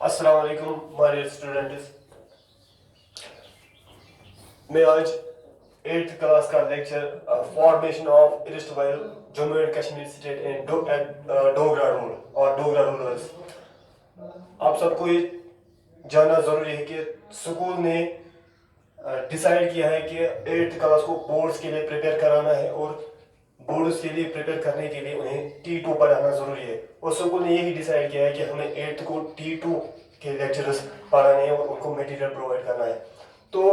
अस्सलाम वालेकुम हमारे स्टूडेंट्स। मैं आज 8th क्लास का lecture formation of erstwhile Jammu and Kashmir state and Dogra rule और डोगरा रूलर्स। आप सबको ये जानना ज़रूरी है कि स्कूल ने डिसाइड किया है कि 8th क्लास को बोर्ड्स के लिए प्रिपेयर कराना है और बोर्ड्स के लिए प्रिपेयर करने के लिए उन्हें T2 पढ़ाना ज़रूरी है। और स्कूल ने यही डिसाइड किया है कि हमें 8th को T2 के लेक्चरर्स पढ़ाने हैं और उनको मटेरियल प्रोवाइड करना है। तो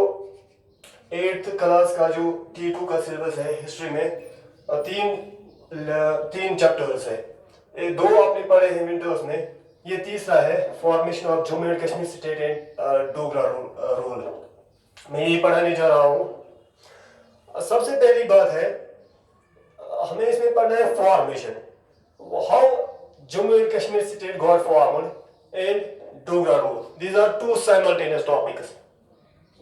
8th क्लास का जो T2 का सिलेबस है हिस्ट्री में तीन चैप्टर्स है। दो आपने पढ़े हैं विंटर्स में, ये तीसरा है formation of Jammu and Kashmir state and Dogra rule. मैं ये पढ़ाने जा रहा हूँ। सबसे पहली बात है हमें इसमें पढ़ना है formation, how Jammu and Kashmir state got formed and Dogra rule. These are two simultaneous topics.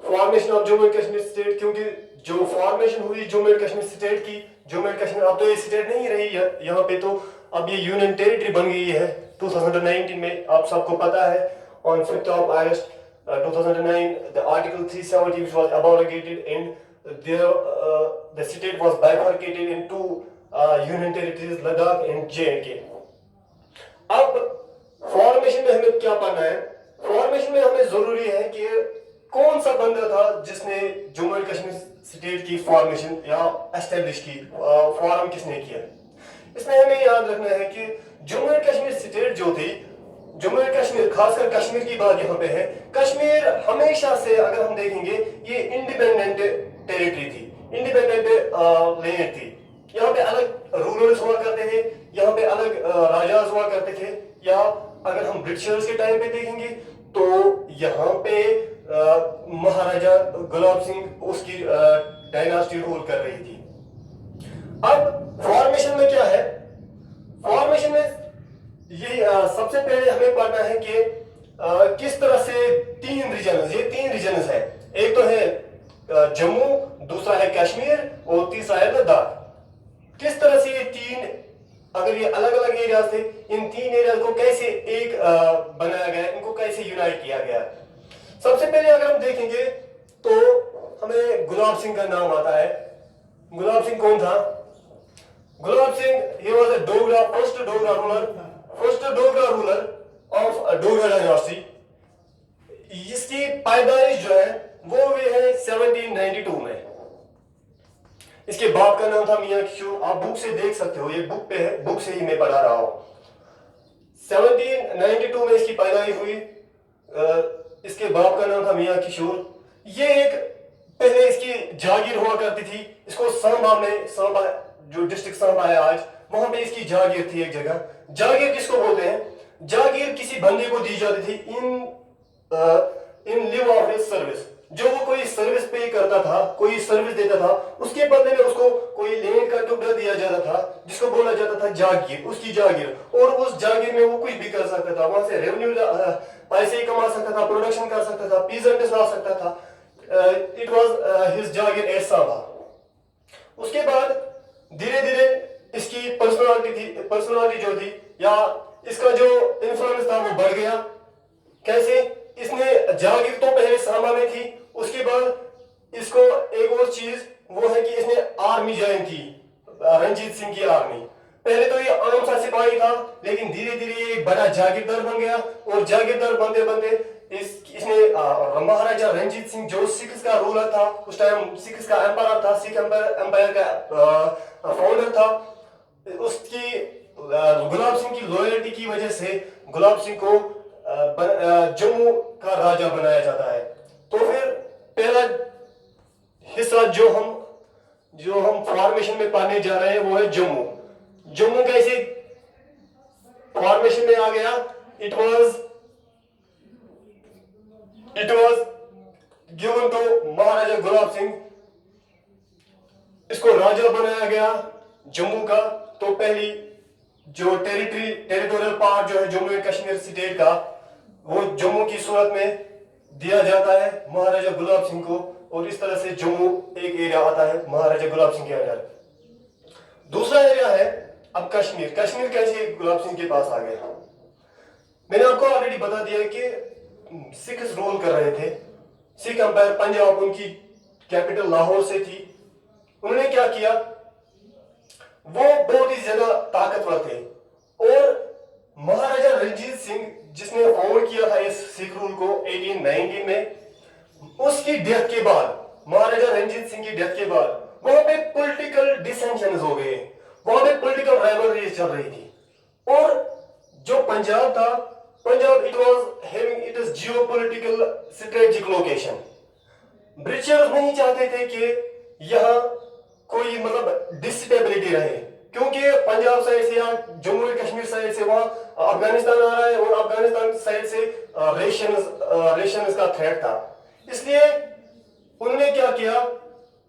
Formation of Jammu and Kashmir state, क्योंकि जो फॉर्मेशन हुई जम्मू एंड कश्मीर स्टेट की, जम्मू एंड कश्मीर अब तो ये स्टेट नहीं रही है यहाँ पे, तो अब ये यूनियन टेरिटरी बन गई है 2019 में। आप सबको पता है on 5th of August 2009 the article 370 which was abrogated and the state was bifurcated into union territories Ladakh and J&K. अब फॉर्मेशन में हमें क्या पढ़ना है? फॉर्मेशन में हमें जरूरी है कि कौन सा बंदा था जिसने जम्मू एंड कश्मीर स्टेट की फॉर्मेशन या एस्टेब्लिश की, फॉर्म किसने किया। इसमें हमें याद रखना है कि जम्मू एंड कश्मीर स्टेट जो थी, जम्मू एंड कश्मीर, खासकर कश्मीर की बात यहाँ पे है, कश्मीर हमेशा से अगर हम देखेंगे ये इंडिपेंडेंट टेरिटरी थी, इंडिपेंडेंट लैंड थी। यहाँ पे अलग रूलर्स हुआ करते थे, यहाँ पे अलग राजाज हुआ करते थे, या अगर हम ब्रिटिशर्स के टाइम पे देखेंगे तो यहाँ पे महाराजा गुलाब सिंह उसकी डायनास्टी रूल कर रही थी। अब फॉर्मेशन में क्या है? फॉर्मेशन में ये सबसे पहले हमें पढ़ना है कि किस तरह से तीन रीजन्स है। एक तो है जम्मू, दूसरा है कश्मीर और तीसरा है लद्दाख। किस तरह से ये तीन, अगर ये अलग अलग एरियाज थे, इन तीन एरियाज को कैसे एक बनाया गया, इनको कैसे यूनाइट किया गया। सबसे पहले अगर हम देखेंगे तो हमें गुलाब सिंह का नाम आता है। गुलाब सिंह कौन था? Gulab Singh, he was a Dogra, first Dogra ruler of Dogra dynasty। इसकी पैदाइश जो है वो हुई है 1792 में। इसके बाप का नाम था मियां किशोर। आप बुक से देख सकते हो, ये बुक पे है, बुक से ही मैं पढ़ा रहा हूं। 1792 में इसकी पैदाइश हुई। इसके बाप का नाम था मियां किशोर। ये एक पहले इसकी जागीर हुआ करती थी। इसको सांबा जो डिस्ट्रिक्ट सांबा है आज, वहां पे इसकी जागीर थी एक जगह। जागीर किसको बोलते हैं? जागीर किसी बंदे को दी जाती थी in live of his service. जो वो कोई सर्विस पे करता था, कोई सर्विस देता था, उसके बदले में उसको कोई लैंड का टुकड़ा दिया जाता था जिसको बोला जाता था जागीर, उसकी जागीर। और उस जागीर में वो कुछ भी कर सकता था, वहां से रेवेन्यू पैसे कमा सकता था, प्रोडक्शन कर सकता था, पीजेंट्स ला सकता था। इट वाज हिज जागीर एट सांबा। उसके बाद धीरे धीरे इसकी पर्सनालिटी जो थी या इसका जो इन्फ्लुएंस था वो बढ़ गया। कैसे? इसने जागीर तो पहले सांबा में थी, उसके बाद इसको एक और चीज वो है कि इसने आर्मी ज्वाइन की, रंजीत सिंह की आर्मी। पहले तो ये आम सा सिपाही था, लेकिन धीरे धीरे ये एक बड़ा जागीरदार बन गया। और जागीरदार बनते बनते इसने महाराजा रंजीत सिंह जो सिख का रूलर था, उस टाइम सिख का एम्पायर था, सिख एम्पायर का फाउंडर था, उसकी गुलाब सिंह की लॉयल्टी की वजह से गुलाब सिंह को जम्मू का राजा बनाया जाता है। तो फिर पहला हिस्सा जो हम फॉर्मेशन में पढ़ने जा रहे हैं वो है जम्मू। जम्मू कैसे फॉर्मेशन में आ गया? इट वाज गिवन टू महाराजा गुलाब सिंह। इसको राजा बनाया गया जम्मू का। तो पहली जो टेरिटोरियल पार्ट जो है जम्मू एंड कश्मीर स्टेट का, वो जम्मू की सूरत में दिया जाता है महाराजा गुलाब सिंह को। और इस तरह से जम्मू एक एरिया आता है महाराजा गुलाब सिंह के अंदर। दूसरा एरिया है अब कश्मीर। कश्मीर कैसे गुलाब सिंह के पास आ गया? मैंने आपको ऑलरेडी बता दिया कि सिख रूल कर रहे थे। सिख अंपायर पंजाब, उनकी कैपिटल लाहौर से थी। उन्होंने क्या किया, वो बहुत ही ज्यादा ताकतवर थे। और महाराजा रणजीत सिंह, जिसने फाउंड किया था इस सिख रूल को 1819 में, उसकी डेथ के बाद, महाराजा रणजीत सिंह की डेथ के बाद वहां पे पॉलिटिकल डिसेंशन हो गए, वहां पे पॉलिटिकल राइवलरी चल रही थी। और जो पंजाब था, Punjab it was having it is geopolitical strategic location. Britishers नहीं चाहते थे कि यहाँ कोई मतलब डिस्टेबिलिटी रहे, क्योंकि पंजाब साइड से या जम्मू एंड कश्मीर साइड से वहां अफगानिस्तान आ रहा है और अफगानिस्तान साइड से रेशन का थ्रेट था। इसलिए उन्होंने क्या किया,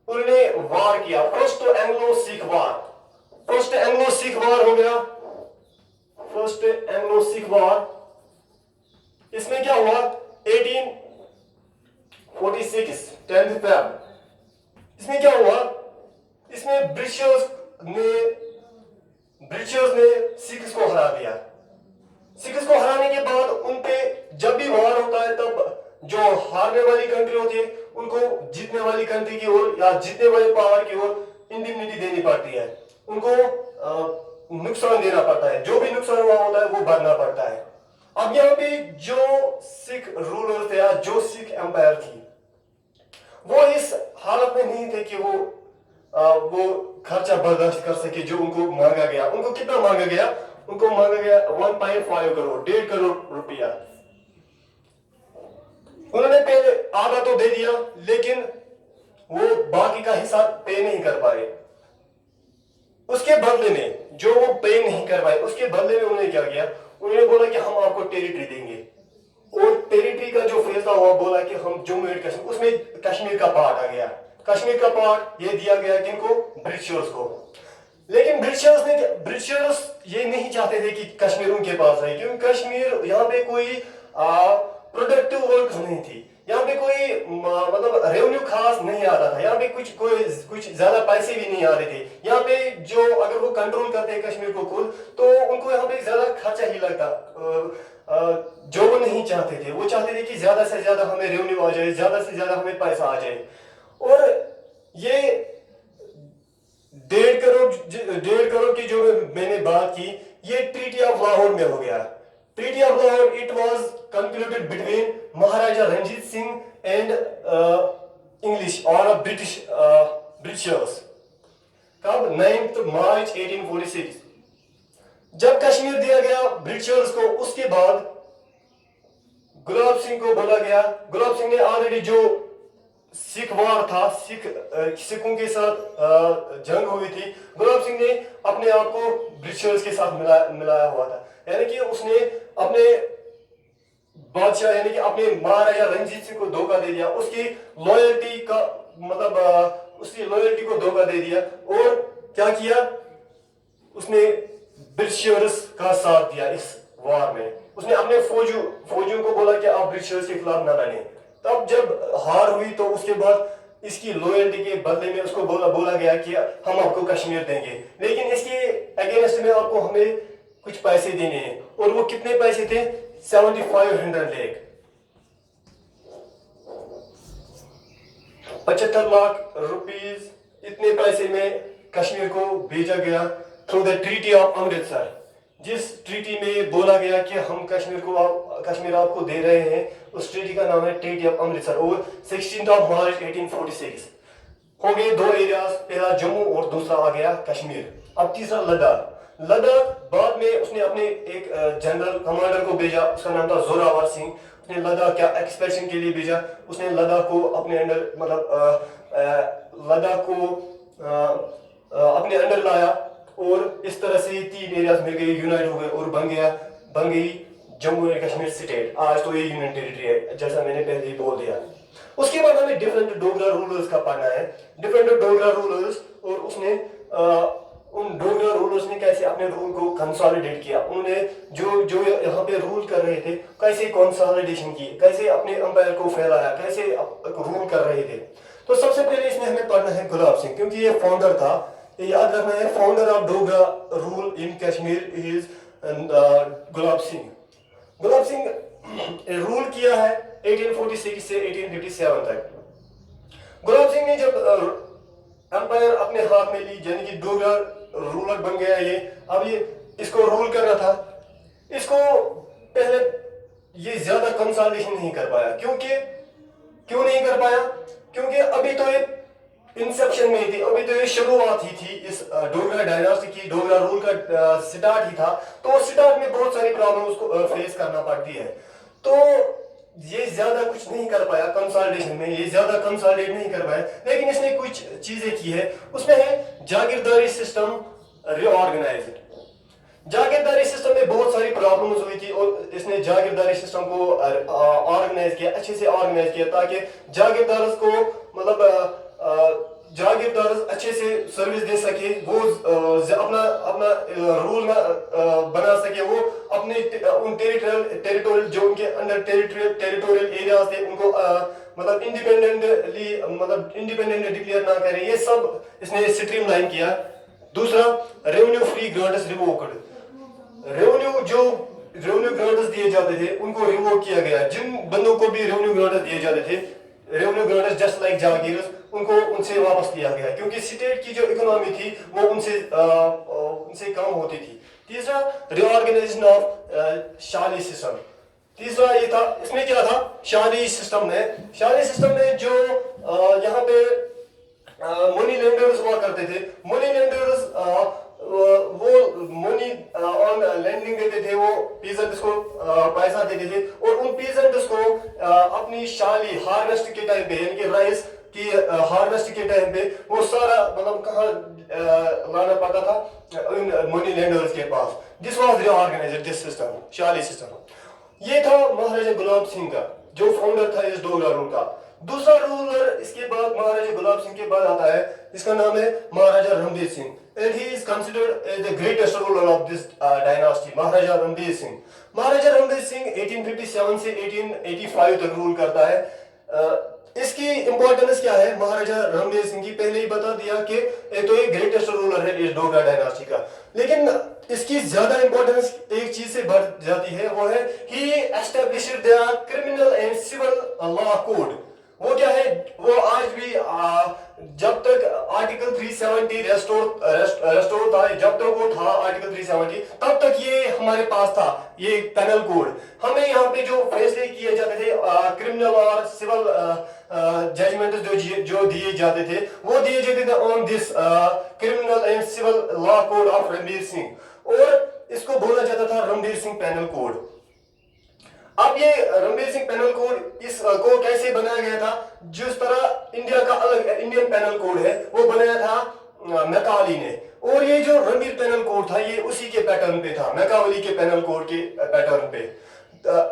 उन्होंने वार किया, फर्स्ट एंग्लो सिख वार। फर्स्ट एंग्लो सिख वार हो गया, फर्स्ट एंग्लो सिख वार। इसमें क्या हुआ, 1846 10 फेब। इसमें क्या हुआ, इसमें ब्रिटिशर्स ने सिख्स को हरा दिया। सिख्स को हराने के बाद उन पे जब भी वार होता है, तब जो हारने वाली कंट्री होती है उनको जीतने वाली कंट्री की ओर या जीतने वाले पावर की ओर इंडिमनिटी देनी पड़ती है, उनको नुकसान देना पड़ता है, जो भी नुकसान हुआ होता है वो भरना पड़ता है। अब यहाँ पे जो सिख रूलर थे या जो सिख एम्पायर थी, वो इस हालत में नहीं थे कि वो खर्चा बर्दाश्त कर सके जो उनको मांगा गया। उनको कितना मांगा गया, उनको मांगा गया 1.5 करोड़, 1.5 करोड़ रुपया। उन्होंने पहले आधा तो दे दिया, लेकिन वो बाकी का हिस्सा पे नहीं कर पाए। उसके बदले में जो वो पे नहीं कर पाए, उसके बदले में उन्होंने क्या किया, उन्होंने बोला कि हम आपको टेरिटरी देंगे। और टेरिटरी का जो फैसला हुआ, बोला कि हम जम्मू एंड कश्मीर, उसमें कश्मीर का पार्ट आ गया। कश्मीर का पार्ट ये दिया गया किनको, ब्रिटिशर्स को। लेकिन ब्रिटिशर्स ये नहीं चाहते थे कि कश्मीर उनके पास रहे, क्योंकि कश्मीर यहाँ पे कोई प्रोडक्टिव वर्क नहीं थी, यहाँ पे कोई मतलब रेवेन्यू खास नहीं आता था, यहाँ पे कुछ ज्यादा पैसे भी नहीं आ रहे थे। यहाँ पे जो अगर वो कंट्रोल करते हैं कश्मीर को खुद, तो उनको यहाँ पे ज्यादा खर्चा ही लगता, जो वो नहीं चाहते थे। वो चाहते थे कि ज्यादा से ज्यादा हमें रेवेन्यू आ जाए, ज्यादा से ज्यादा हमें पैसा आ जाए। और ये 1.5 करोड़ की जो मैंने बात की, ये ट्रीटी ऑफ लाहौर में हो गया। Treaty of Lahore it was concluded between Maharaja Ranjit Singh and English और ब्रिटिशर्स। कब, 9 मार्च 1846 जब कश्मीर दिया गया ब्रिटिशर्स को। उसके बाद गुलाब सिंह को बोला गया, गुलाब सिंह ने ऑलरेडी जो सिख वार था, सिखों के साथ जंग हुई थी, गुलाब सिंह ने अपने आप को ब्रिटिशर्स के साथ मिलाया हुआ था। यानी कि उसने अपने बादशाह यानी कि अपने महाराजा रणजीत सिंह को धोखा दे दिया, उसकी लॉयल्टी का मतलब उसकी लॉयल्टी को धोखा दे दिया। और क्या किया, उसने ब्रिटिशर्स का साथ दिया इस वार में। उसने अपने फौजियों को बोला कि आप ब्रिटिशर्स के खिलाफ ना लड़ें। तब जब हार हुई तो उसके बाद इसकी लॉयल्टी के बदले में उसको बोला गया कि हम आपको कश्मीर देंगे, लेकिन इसके अगेंस्ट में आपको हमें कुछ पैसे देने हैं। और वो कितने पैसे थे, 7500 लाख, 75 लाख रुपीस। इतने पैसे में कश्मीर को भेजा गया through the treaty of Amritsar, जिस ट्रीटी में बोला गया कि हम कश्मीर आपको दे रहे हैं। उस ट्रीटी का नाम है ट्रीटी ऑफ अमृतसर। और 16 मार्च 1846 हो गए 2 एरियाज, पहला जम्मू और दूसरा आ गया कश्मीर। अब तीसरा लद्दाख। बाद में उसने अपने एक जनरल कमांडर को भेजा, उसका नाम था जोरावर सिंह। उसने लद्दाख क्या एक्सपेडिशन के लिए भेजा। उसने लद्दाख को अपने अंडर मतलब लद्दाख को अपने अंडर लाया। और इस तरह से 3 एरियाज मिल गए, यूनाइट हो गए और बन गई जम्मू एंड कश्मीर स्टेट। आज तो ये यूनियन टेरिटरी है, जैसा मैंने पहले ही बोल दिया। उसके बाद हमें डिफरेंट डोगरा रूलर्स का पढ़ना है, डिफरेंट डोगरा रूलर्स। और उसने उन डोगरा रूलर्स ने कैसे अपने रूल को कंसोलिडेट किया। उन्होंने जो यहाँ पे रूल कर रहे थे, कैसे कंसोलिडेशन की, कैसे अपने अंपायर को फैलाया, कैसे रूल कर रहे थे। तो सबसे पहले इसमें हमें पढ़ना है गुलाब सिंह, क्योंकि ये फाउंडर था। याद रखना है, founder of Dogra rule in Kashmir is Gulab Singh. Gulab Singh rule किया है 1846 से 1857 तक। गुलाब सिंह ने जब एम्पायर अपने हाथ में ली, यानी कि डोगरा रूलर बन गया ये, अब ये इसको रूल करना था। इसको पहले ये ज्यादा कंसोलिडेशन नहीं कर पाया, क्यों नहीं कर पाया? क्योंकि अभी तो ये इंसेप्शन में ही थी, अभी तो ये शुरुआत ही थी इस डोगरा डायनास्टी की, डोगरा रूल का स्टार्ट ही था। तो स्टार्ट में बहुत सारी प्रॉब्लम उसको फेस करना पड़ती है। तो ये ज्यादा कुछ नहीं कर पाया कंसोलिडेशन में, ये ज्यादा कंसोलिडेट नहीं कर पाया। लेकिन इसने कुछ चीजें की है, उसमें है जागीरदारी सिस्टम रीऑर्गेनाइज। जागीरदारी सिस्टम में बहुत सारी प्रॉब्लम्स हुई थी और इसने जागीरदारी सिस्टम को ऑर्गेनाइज किया, अच्छे से ऑर्गेनाइज किया, ताकि जागीरदार को मतलब जागीरदार अच्छे से सर्विस दे सके, वो अपना अपना रूल बना सके, वो अपने उन टेरिटोरियल जो उनके अंडर टेरिटोरियल एरियाज थे उनको मतलब इंडिपेंडेंटली डिक्लेयर ना करें। ये सब इसने स्ट्रीमलाइन किया। दूसरा, revenue free grants revoked. Revenue grants दिए जाते थे उनको रिवोक किया गया। जिन बंदों को भी रेवेन्यू ग्रांट्स दिए जाते थे, रेवेन्यू ग्रांट्स जस्ट लाइक जागीर, उनको उनसे वापस लिया गया, क्योंकि स्टेट की जो इकोनॉमी थी वो उनसे कम होती थी। तीसरा, रिऑर्गेनाइजेशन ऑफ शाली सिस्टम। तीसरा ये था, इसमें क्या था, शाली सिस्टम में जो यहाँ पे मनी लेंडर्स हुआ करते थे, मनी लेंडर्स वो मनी ऑन लैंडिंग देते थे, वो पीजेंट्स को पैसा देते थे, और उन पीजेंट्स को अपनी शाली हार्वेस्ट के टाइम पे, यानी कि राइस की हार्वेस्ट के टाइम पे वो सारा मतलब कहाँ लाना पड़ता था, इन मनी लेंडर्स के पास। दिस वाज रीऑर्गेनाइज्ड दिस सिस्टम, शाली सिस्टम। ये था महाराजा गुलाब सिंह का, जो फाउंडर था इस डोगरा रूल का। दूसरा रूलर इसके बाद महाराजा गुलाब सिंह के बाद आता है, इसका नाम है महाराजा Ranbir Singh, and he is considered as the greatest ruler of this dynasty, महाराजा रणबीर सिंह। महाराजा रणबीर सिंह 1857 से 1885 तक रूल करता है। इसकी इंपॉर्टेंस क्या है महाराजा रणबीर सिंह की, पहले ही बता दिया कि तो ये ग्रेटेस्ट रूलर है इस डोगरा डायनास्टी का। लेकिन इसकी ज्यादा इंपॉर्टेंस एक चीज से बढ़ जाती है, वो है ही established the criminal and civil law code. वो क्या है, वो आज भी जब तक आर्टिकल 370 रेस्टोर था, जब तक वो था आर्टिकल 370, तब तक ये हमारे पास था, ये पेनल कोड। हमें यहाँ पे जो फैसले किए जाते थे, क्रिमिनल और सिविल जजमेंट जो दिए जाते थे, वो दिए जाते थे on this criminal and civil law code of Ranbir Singh, और इसको बोला जाता था रणबीर सिंह पेनल कोड। अब ये रणबीर सिंह पेनल कोड इस को कैसे बनाया गया था, जिस तरह इंडिया का अलग इंडियन पेनल कोड है वो बनाया था मैकावली ने, और ये जो रणबीर पेनल कोड था ये उसी के पैटर्न पे था, मैकावली के पेनल कोड के पैटर्न पे।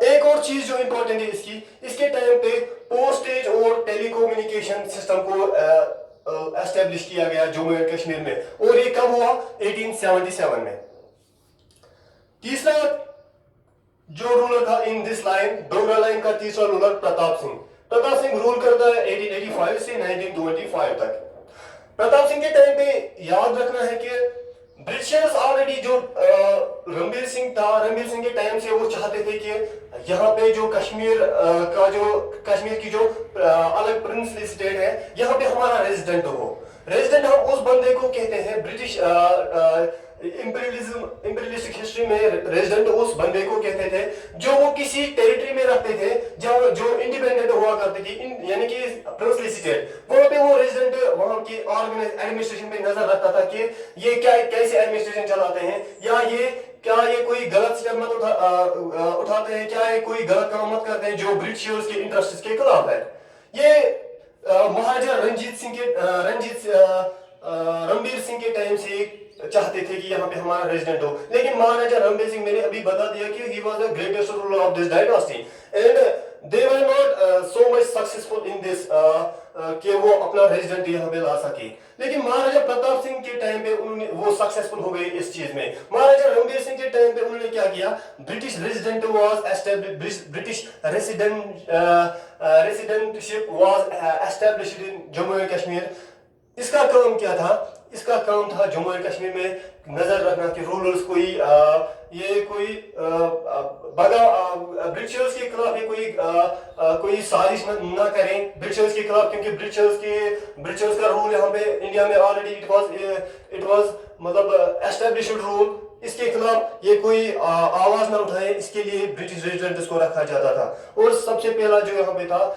एक और चीज जो इंपॉर्टेंट है इसके टाइम पे पोस्टेज और टेलीकम्युनिकेशन सिस्टम को एस्टेब्लिश किया गया जम्मू एंड कश्मीर में, और ये कब हुआ, 1877 में। तीसरा जो रूलर था in this line, Dogra line का तीसरा रूलर प्रताप सिंह रूल करता है 1885 से 1925 तक। प्रताप सिंह के टाइम पे याद रखना है कि ब्रिटिशर्स ऑलरेडी जो रणबीर सिंह के टाइम से वो चाहते थे कि यहाँ पे जो कश्मीर की जो अलग प्रिंसली स्टेट है, यहाँ पे हमारा रेजिडेंट हो। रेजिडेंट हम उस बंदे को कहते हैं, ब्रिटिश इंपीरियलिस्टिक हिस्ट्री में रेजिडेंट उस बंदे को कहते थे जो वो किसी टेरिटरी में रहते थे जो इंडिपेंडेंट हुआ करती थी, यानी कि प्रिंसली स्टेट। वहां पे वो रेजिडेंट वहां की ऑर्गेनाइज एडमिनिस्ट्रेशन पे नजर रखता था कि ये क्या कैसे एडमिनिस्ट्रेशन चलाते हैं, या क्या ये कोई गलत स्टेप मत उठाते हैं, क्या ये कोई गलत काम मत करते हैं जो ब्रिटिशर्स के इंटरेस्ट के खिलाफ है। ये महाराजा रणबीर सिंह के टाइम से चाहते थे कि यहाँ पे हमारा रेजिडेंट हो, लेकिन महाराजा रणबीर सिंह, मैंने अभी बता दिया कि he was the greatest ruler of this dynasty and they were not so much successful in this कि वो अपना रेजिडेंट यहाँ पे ला सके। लेकिन महाराजा प्रताप सिंह के टाइम पे उन्होंने वो सक्सेसफुल हो गए इस चीज में। महाराजा रणबीर सिंह के टाइम पे उन्होंने क्या किया, British resident was established, British residentship was established in Jammu and Kashmir. इसका काम क्या था, इसका काम था जम्मू एंड कश्मीर में नजर रखना कि रूलर्स कोई ये कोई ब्रिटिशर्स के खिलाफ ये कोई साजिश ना करें ब्रिटिशर्स के खिलाफ, क्योंकि ब्रिटिशर्स का रूल यहाँ पे इंडिया में ऑलरेडी इट वाज मतलब एस्टेब्लिश्ड रूल। इसके खिलाफ ये कोई आवाज ना उठाए, इसके लिए ब्रिटिश रेजिडेंट्स को रखा जाता था। और सबसे पहला जो यहाँ पे था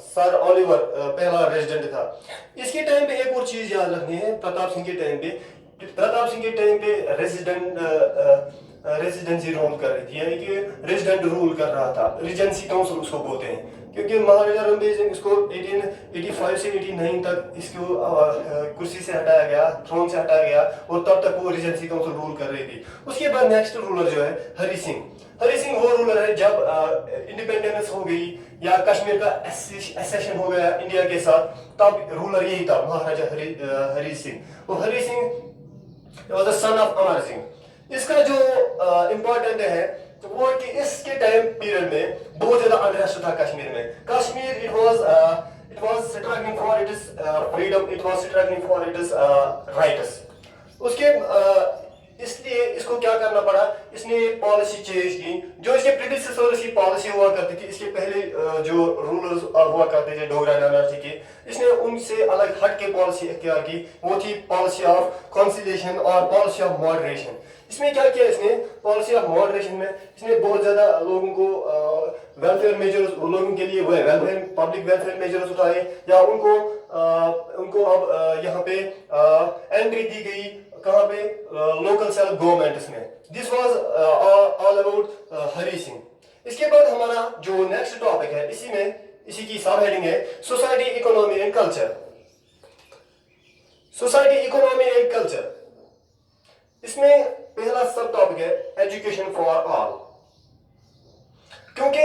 सर ओलिवर पहला रेजिडेंट था। इसके टाइम पे एक और चीज याद रखनी है, प्रताप सिंह के टाइम पे रेजिडेंसी रूल कर रही थी, यानी कि रेजिडेंट रूल कर रहा था, रीजेंसी काउंसिल उसको बोलते हैं। क्योंकि महाराजा रणबीर सिंह इसको 1885 से 89 तक इसको कुर्सी से हटाया गया, थ्रोन से हटाया गया, और तब तक वो रीजेंसी काउंसिल रूल कर रही थी। उसके बाद नेक्स्ट रूलर जो है हरि सिंह वो रूलर है जब इंडिपेंडेंस हो गई या कश्मीर का एसेशन हो गया इंडिया के साथ, तब रूलर यही था महाराजा हरि सिंह। वो Hari Singh was the son of Amar Singh. इसका जो इम्पोर्टेंट है तो वो कि इसके टाइम पीरियड में बहुत ज्यादा अनरेस्ट था कश्मीर में। Kashmir it was struggling for its freedom, it was struggling for its rights. उसके इसलिए इसको क्या करना पड़ा, इसने पॉलिसी चेंज की। जो इसके प्रीडिसेसर्स की पॉलिसी हुआ करती थी, इसके पहले जो रूलर्स हुआ करते थे डोगरा डायनास्टी के, इसने उनसे अलग हट के पॉलिसी इख्तियार की। वो थी पॉलिसी ऑफ कंसिलिएशन और पॉलिसी ऑफ मॉडरेशन। इसमें क्या किया इसने, पॉलिसी ऑफ मॉडरेशन में इसने बहुत ज्यादा लोगों को वेलफेयर मेजर्स, लोगों के लिए वेलफेयर पब्लिक वेलफेयर मेजर्स उठाए, या उनको अब यहाँ पे एंट्री दी गई कहाँ पे, लोकल सेल्फ गवर्नमेंट्स में। This was all about Hari Singh. इसके बाद हमारा जो नेक्स्ट टॉपिक है, इसी की सब हेडिंग है society, economy and culture. Society, economy and culture, इसमें पहला सब टॉपिक है एजुकेशन फॉर ऑल। क्योंकि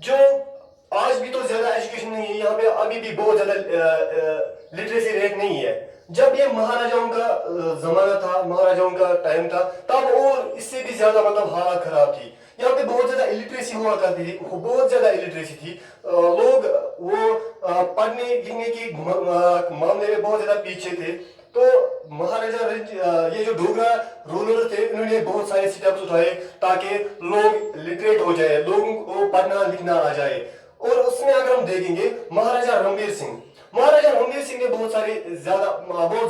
जो आज भी तो ज्यादा एजुकेशन नहीं है यहाँ पे, अभी भी बहुत ज्यादा लिटरेसी रेट नहीं है। जब ये महाराजाओं का जमाना था, महाराजाओं का टाइम था, तब और इससे भी ज्यादा मतलब हालत खराब थी। यहाँ पे बहुत ज्यादा इलिटरेसी हुआ करती थी, बहुत ज्यादा इलिटरेसी थी। लोग वो पढ़ने लिखने के मामले में बहुत ज्यादा पीछे थे। तो महाराजा ये जो डोगरा रूलर थे, उन्होंने बहुत सारे स्टेप्स उठाए ताकि लोग लिटरेट हो जाए, लोगों को पढ़ना लिखना आ जाए। और उसमें अगर हम देखेंगे महाराजा रणबीर सिंह ने बहुत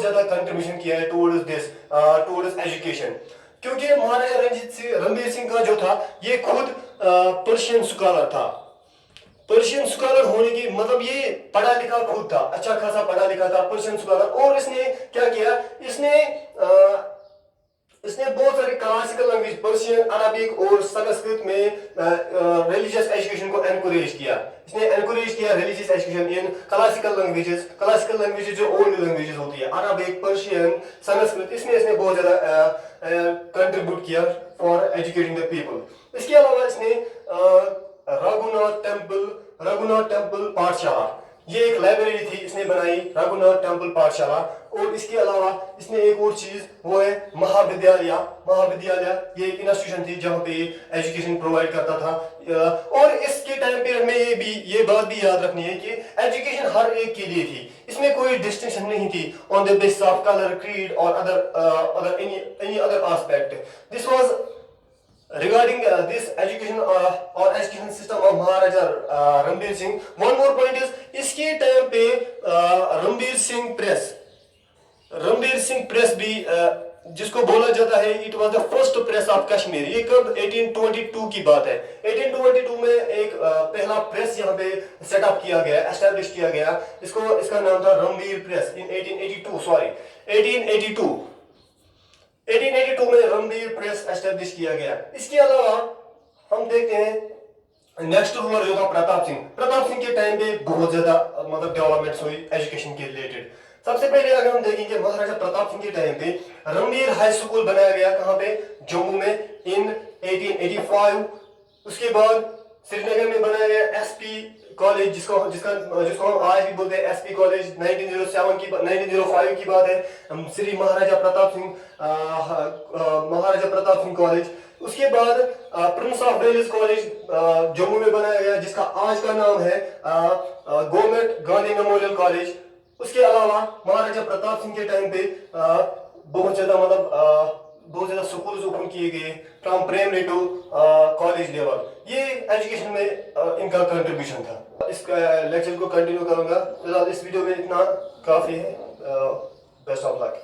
ज्यादा कंट्रीब्यूशन किया है टुवर्ड्स एजुकेशन। क्योंकि महाराजा रणबीर सिंह का जो था, ये खुद पर्शियन स्कॉलर था। पर्शियन स्कॉलर होने की मतलब ये पढ़ा लिखा खुद था, अच्छा खासा पढ़ा लिखा था, पर्शियन स्कॉलर। और इसने क्या किया, इसने बहुत सारे क्लासिकल लैंग्वेज, पर्शियन, अरबिक और संस्कृत में रिलीजियस एजुकेशन को एनकरेज किया। इसने एनकरेज किया religious education in classical languages जो ओल्ड लैंग्वेजेस होती है, अरबिक, पर्शियन, संस्कृत, इसने बहुत ज्यादा कंट्रीब्यूट किया फॉर एजुकेटिंग द पीपल। इसके अलावा इसने रघुनाथ टेम्पल पाठशाला, ये एक लाइब्रेरी थी, इसने बनाई रघुनाथ टेम्पल पाठशाला। और इसके अलावा इसने एक और चीज, वो है महाविद्यालय। ये एक इंस्टीट्यूशन थी जहाँ पे एजुकेशन प्रोवाइड करता था। और इसके टाइम पीरियड में ये बात भी याद रखनी है कि एजुकेशन हर एक के लिए थी, इसमें कोई डिस्टिंक्शन नहीं थी on the basis of colour, creed और other any other aspect. This was regarding this education or education system of Maharaja Ranbir Singh. One more point is, इसके टाइम पे रणबीर सिंह प्रेस भी जिसको बोला जाता है, it was the first press of Kashmir. ये कब 1822 की बात है। 1822 में एक पहला प्रेस यहाँ पे सेटअप किया गया, एस्टेब्लिश किया गया। इसका नाम था रणबीर प्रेस इन 1882 में रणबीर प्रेस एस्टेब्लिश किया गया। इसके अलावा हम देखते हैं नेक्स्ट रूलर जो था प्रताप सिंह के टाइम पे बहुत ज्यादा मतलब डेवलपमेंट्स हुई एजुकेशन के रिलेटेड। सबसे पहले अगर हम देखेंगे महाराजा प्रताप सिंह के टाइम पे रणबीर हाई स्कूल बनाया गया, कहाँ पे, जम्मू में इन 1885। उसके बाद श्रीनगर में बनाया गया एसपी कॉलेज, जिसको हम आज भी बोलते हैं एसपी कॉलेज। 1905 की बात है, श्री महाराजा प्रताप सिंह कॉलेज। उसके बाद prince of Wales college Jammu में बनाया गया, जिसका आज का नाम है गवर्नमेंट गांधी मेमोरियल कॉलेज। उसके अलावा महाराजा प्रताप सिंह के टाइम पे बहुत ज़्यादा मतलब बहुत ज़्यादा स्कूल्स ओपन किए गए from primary to college level. ये एजुकेशन में इनका कंट्रीब्यूशन था। इस लेक्चर को कंटिन्यू करूँगा, फिलहाल इस वीडियो में इतना काफ़ी है। Best of luck.